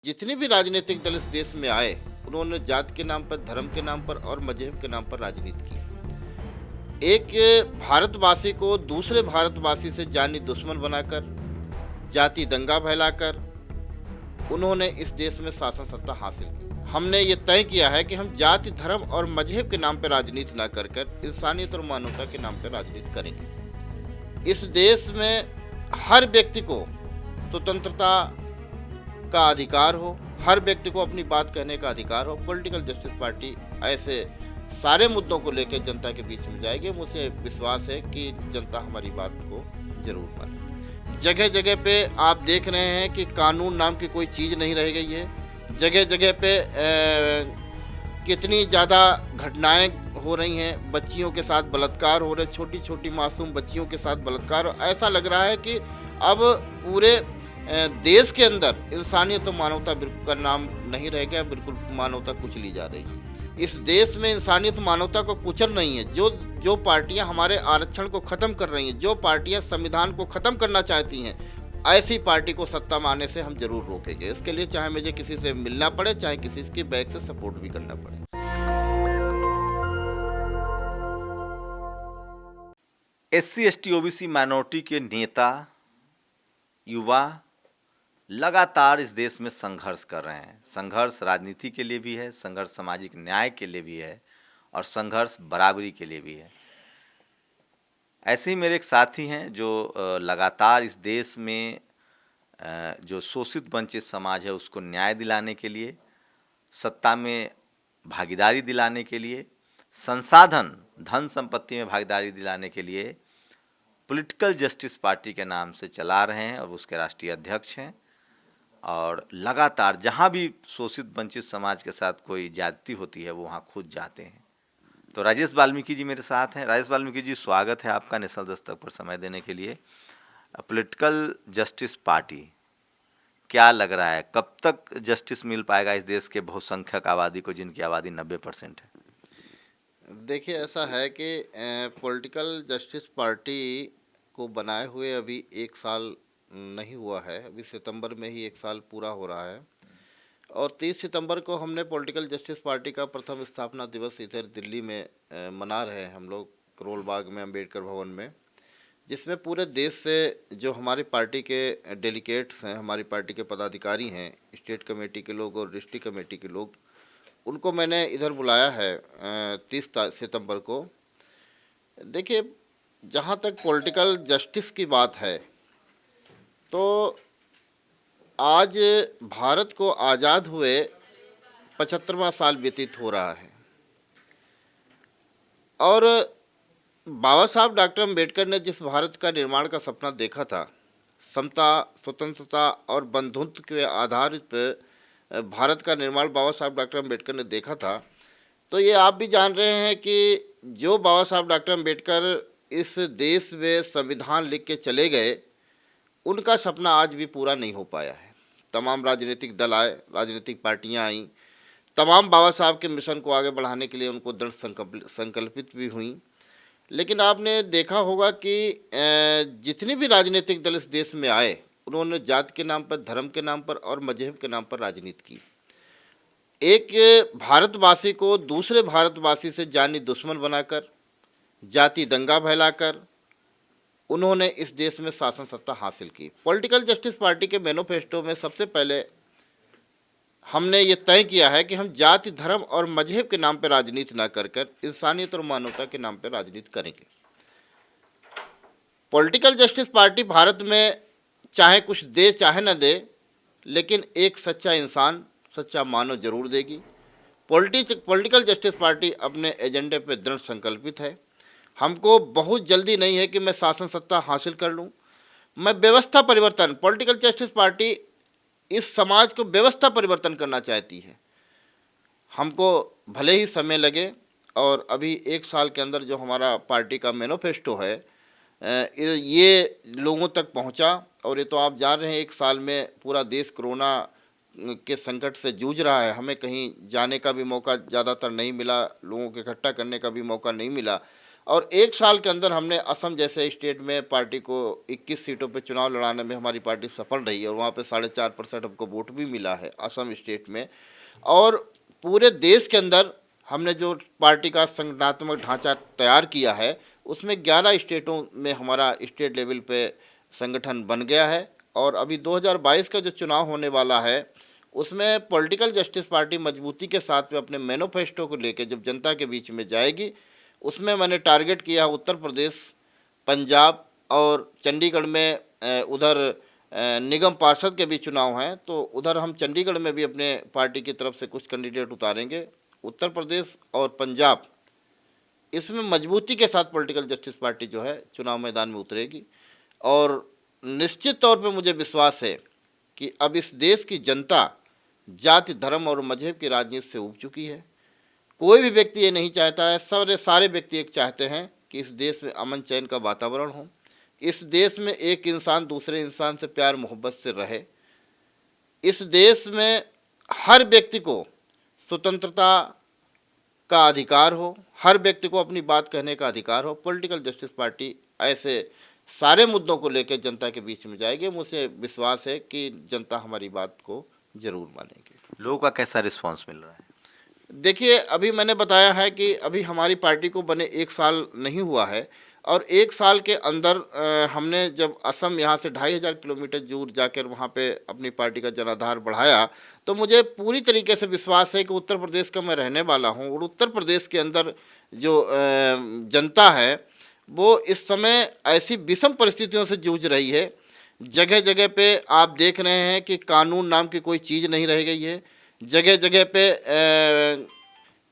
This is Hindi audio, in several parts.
जितने भी राजनीतिक दल इस देश में आए, उन्होंने जात के नाम पर, धर्म के नाम पर और मजहब के नाम पर राजनीति की। एक भारतवासी को दूसरे भारतवासी से जानी दुश्मन बनाकर, जाति दंगा फैलाकर उन्होंने इस देश में शासन सत्ता हासिल की। हमने ये तय किया है कि हम जाति, धर्म और मजहब के नाम पर राजनीति ना कर इंसानियत और मानवता के नाम पर राजनीति करेंगे। इस देश में हर व्यक्ति को स्वतंत्रता का अधिकार हो, हर व्यक्ति को अपनी बात कहने का अधिकार हो। पॉलिटिकल जस्टिस पार्टी ऐसे सारे मुद्दों को लेकर जनता के बीच में जाएगी। मुझे विश्वास है कि जनता हमारी बात को जरूर माने। जगह जगह पे आप देख रहे हैं कि कानून नाम की कोई चीज़ नहीं रह गई है। जगह जगह पे कितनी ज़्यादा घटनाएं हो रही हैं, बच्चियों के साथ बलात्कार हो रहे, छोटी छोटी मासूम बच्चियों के साथ बलात्कार। ऐसा लग रहा है कि अब पूरे देश के अंदर इंसानियत और मानवता का नाम नहीं रह गया, बिल्कुल मानवता कुचली जा रही है। इस देश में इंसानियत मानवता को कुचल रही है। जो पार्टियां हमारे आरक्षण को ख़त्म कर रही हैं, जो पार्टियां संविधान को ख़त्म करना चाहती हैं, ऐसी पार्टी को सत्ता में आने से हम जरूर रोकेंगे। इसके लिए चाहे मुझे किसी से मिलना पड़े, चाहे किसी के बैक से सपोर्ट भी करना पड़े। SC ST OBC माइनॉरिटी के नेता, युवा लगातार इस देश में संघर्ष कर रहे हैं। संघर्ष राजनीति के लिए भी है, संघर्ष सामाजिक न्याय के लिए भी है और संघर्ष बराबरी के लिए भी है। ऐसे ही मेरे एक साथी हैं जो लगातार इस देश में जो शोषित वंचित समाज है उसको न्याय दिलाने के लिए, सत्ता में भागीदारी दिलाने के लिए, संसाधन धन संपत्ति में भागीदारी दिलाने के लिए पॉलिटिकल जस्टिस पार्टी के नाम से चला रहे हैं और उसके राष्ट्रीय अध्यक्ष हैं। और लगातार जहां भी शोषित वंचित समाज के साथ कोई ज्यादती होती है वो वहां खुद जाते हैं। तो राजेश वाल्मीकि जी मेरे साथ हैं। राजेश वाल्मीकि जी, स्वागत है आपका नेशनल दस्तक पर समय देने के लिए। पॉलिटिकल जस्टिस पार्टी, क्या लग रहा है कब तक जस्टिस मिल पाएगा इस देश के बहुसंख्यक आबादी को, जिनकी आबादी 90% है? देखिए, ऐसा है कि पॉलिटिकल जस्टिस पार्टी को बनाए हुए अभी 1 साल नहीं हुआ है। अभी सितंबर में ही 1 साल पूरा हो रहा है और 30 सितंबर को हमने पॉलिटिकल जस्टिस पार्टी का प्रथम स्थापना दिवस इधर दिल्ली में मना रहे हैं हम लोग, करोल बाग में, अंबेडकर भवन में, जिसमें पूरे देश से जो हमारी पार्टी के डेलीगेट्स हैं, हमारी पार्टी के पदाधिकारी हैं, स्टेट कमेटी के लोग और डिस्ट्रिक्ट कमेटी के लोग, उनको मैंने इधर बुलाया है 30 सितंबर को। देखिए, जहाँ तक पॉलिटिकल जस्टिस की बात है तो आज भारत को आज़ाद हुए 75वां साल व्यतीत हो रहा है और बाबा साहब डॉक्टर अम्बेडकर ने जिस भारत का निर्माण का सपना देखा था, समता, स्वतंत्रता और बंधुत्व के आधारित पे भारत का निर्माण बाबा साहब डॉक्टर अम्बेडकर ने देखा था। तो ये आप भी जान रहे हैं कि जो बाबा साहब डॉक्टर अम्बेडकर इस देश में संविधान लिख के चले गए, उनका सपना आज भी पूरा नहीं हो पाया है। तमाम राजनीतिक दल आए, राजनीतिक पार्टियां आईं, तमाम बाबा साहब के मिशन को आगे बढ़ाने के लिए उनको दृढ़ संकल्पित भी हुई। लेकिन आपने देखा होगा कि जितने भी राजनीतिक दल इस देश में आए, उन्होंने जात के नाम पर, धर्म के नाम पर और मजहब के नाम पर राजनीति की। एक भारतवासी को दूसरे भारतवासी से जानी दुश्मन बनाकर, जाति दंगा फैलाकर उन्होंने इस देश में शासन सत्ता हासिल की। पॉलिटिकल जस्टिस पार्टी के मैनिफेस्टो में सबसे पहले हमने ये तय किया है कि हम जाति, धर्म और मजहब के नाम पर राजनीति ना कर इंसानियत और मानवता के नाम पर राजनीति करेंगे। पॉलिटिकल जस्टिस पार्टी भारत में चाहे कुछ दे चाहे न दे, लेकिन एक सच्चा इंसान, सच्चा मानव जरूर देगी। पॉलिटिकल जस्टिस पार्टी अपने एजेंडे पर दृढ़ संकल्पित है। हमको बहुत जल्दी नहीं है कि मैं शासन सत्ता हासिल कर लूं, मैं व्यवस्था परिवर्तन, पॉलिटिकल जस्टिस पार्टी इस समाज को व्यवस्था परिवर्तन करना चाहती है। हमको भले ही समय लगे और अभी 1 साल के अंदर जो हमारा पार्टी का मैनिफेस्टो है ये लोगों तक पहुंचा। और ये तो आप जान रहे हैं 1 साल में पूरा देश कोरोना के संकट से जूझ रहा है। हमें कहीं जाने का भी मौका ज़्यादातर नहीं मिला, लोगों को इकट्ठा करने का भी मौका नहीं मिला और 1 साल के अंदर हमने असम जैसे स्टेट में पार्टी को 21 सीटों पे चुनाव लड़ाने में हमारी पार्टी सफल रही और वहाँ पे 4.5% हमको वोट भी मिला है असम स्टेट में। और पूरे देश के अंदर हमने जो पार्टी का संगठनात्मक ढांचा तैयार किया है उसमें 11 स्टेटों में हमारा स्टेट लेवल पे संगठन बन गया है। और अभी 2022 का जो चुनाव होने वाला है उसमें पॉलिटिकल जस्टिस पार्टी मजबूती के साथ में अपने मैनिफेस्टो को लेकर जब जनता के बीच में जाएगी, उसमें मैंने टारगेट किया उत्तर प्रदेश, पंजाब और चंडीगढ़ में उधर निगम पार्षद के भी चुनाव हैं, तो उधर हम चंडीगढ़ में भी अपने पार्टी की तरफ से कुछ कैंडिडेट उतारेंगे। उत्तर प्रदेश और पंजाब इसमें मजबूती के साथ पॉलिटिकल जस्टिस पार्टी जो है चुनाव मैदान में उतरेगी। और निश्चित तौर पे मुझे विश्वास है कि अब इस देश की जनता जाति, धर्म और मजहब की राजनीति से उब चुकी है। कोई भी व्यक्ति ये नहीं चाहता है, सारे व्यक्ति एक चाहते हैं कि इस देश में अमन चैन का वातावरण हो, इस देश में एक इंसान दूसरे इंसान से प्यार मोहब्बत से रहे, इस देश में हर व्यक्ति को स्वतंत्रता का अधिकार हो, हर व्यक्ति को अपनी बात कहने का अधिकार हो। पॉलिटिकल जस्टिस पार्टी ऐसे सारे मुद्दों को लेकर जनता के बीच में जाएगी। मुझे विश्वास है कि जनता हमारी बात को जरूर मानेगी। लोगों का कैसा रिस्पांस मिल रहा है? देखिए, अभी मैंने बताया है कि अभी हमारी पार्टी को बने 1 साल नहीं हुआ है और 1 साल के अंदर हमने जब असम यहाँ से 2500 किलोमीटर दूर जाकर वहाँ पे अपनी पार्टी का जनाधार बढ़ाया, तो मुझे पूरी तरीके से विश्वास है कि उत्तर प्रदेश का मैं रहने वाला हूँ और उत्तर प्रदेश के अंदर जो जनता है वो इस समय ऐसी विषम परिस्थितियों से जूझ रही है। जगह जगह पे आप देख रहे हैं कि कानून नाम की कोई चीज़ नहीं रह गई है। जगह जगह पे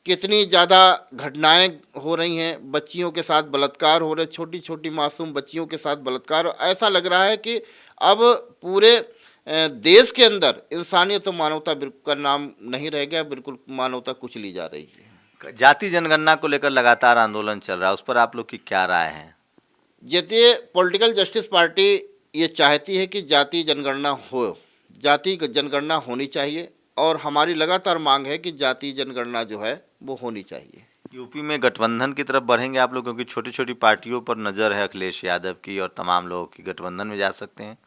कितनी ज़्यादा घटनाएं हो रही हैं, बच्चियों के साथ बलात्कार हो रहे, छोटी छोटी मासूम बच्चियों के साथ बलात्कार। ऐसा लग रहा है कि अब पूरे देश के अंदर इंसानियत और मानवता का नाम नहीं रह गया, बिल्कुल मानवता कुचली जा रही है। जाति जनगणना को लेकर लगातार आंदोलन चल रहा है, उस पर आप लोग की क्या राय है? ये पॉलिटिकल जस्टिस पार्टी ये चाहती है कि जाति जनगणना हो, जाति जनगणना होनी चाहिए और हमारी लगातार मांग है कि जाति जनगणना जो है वो होनी चाहिए। यूपी में गठबंधन की तरफ बढ़ेंगे आप लोग, क्योंकि छोटी छोटी पार्टियों पर नज़र है अखिलेश यादव की और तमाम लोगों की, गठबंधन में जा सकते हैं?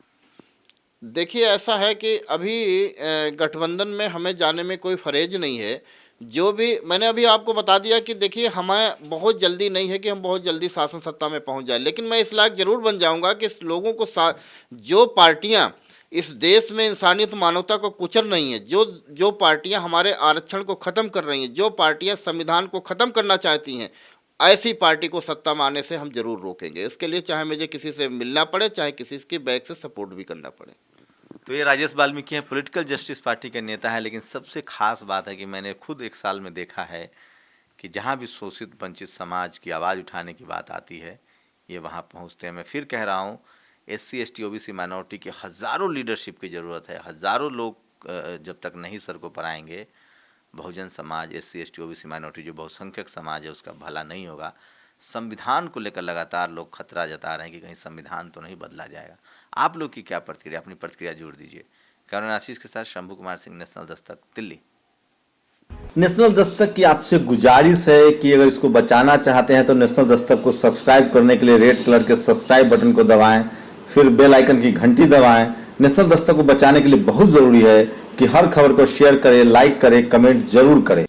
देखिए, ऐसा है कि अभी गठबंधन में हमें जाने में कोई फरेज नहीं है। जो भी मैंने अभी आपको बता दिया कि देखिए, हमें बहुत जल्दी नहीं है कि हम बहुत जल्दी शासन सत्ता में पहुंच जाए, लेकिन मैं इस लायक ज़रूर बन जाऊंगा कि लोगों को जो पार्टियां इस देश में इंसानियत मानवता को कुचल रही हैं, जो पार्टियां हमारे आरक्षण को ख़त्म कर रही हैं, जो पार्टियां संविधान को ख़त्म करना चाहती हैं, ऐसी पार्टी को सत्ता में आने से हम ज़रूर रोकेंगे। इसके लिए चाहे मुझे किसी से मिलना पड़े, चाहे किसी के बैक से सपोर्ट भी करना पड़े। तो ये राजेश वाल्मीकि हैं, पॉलिटिकल जस्टिस पार्टी के नेता हैं, लेकिन सबसे खास बात है कि मैंने खुद 1 साल में देखा है कि जहाँ भी शोषित वंचित समाज की आवाज़ उठाने की बात आती है, ये वहाँ पहुँचते हैं। मैं फिर कह रहा हूँ, SC ST OBC माइनॉरिटी की हज़ारों लीडरशिप की ज़रूरत है। हज़ारों लोग जब तक नहीं सड़कों पर आएंगे, Bahujan Samaj, SC ST OBC minority जो बहुसंख्यक समाज है उसका भला नहीं होगा। संविधान को लेकर लगातार लोग खतरा जता रहे हैं कि कहीं संविधान तो नहीं बदला जाएगा। आप लोग की क्या प्रतिक्रिया, अपनी प्रतिक्रिया जोड़ दीजिए। कैमरा आशीष के साथ शंभू कुमार सिंह, नेशनल दस्तक, दिल्ली। नेशनल दस्तक की आपसे गुजारिश है कि अगर इसको बचाना चाहते हैं तो नेशनल दस्तक को सब्सक्राइब करने के लिए रेड कलर के सब्सक्राइब बटन को दबाएं, फिर बेल आइकन की घंटी दबाएं। नेशनल दस्तक को बचाने के लिए बहुत जरूरी है कि हर खबर को शेयर करें, लाइक करें, कमेंट जरूर करें।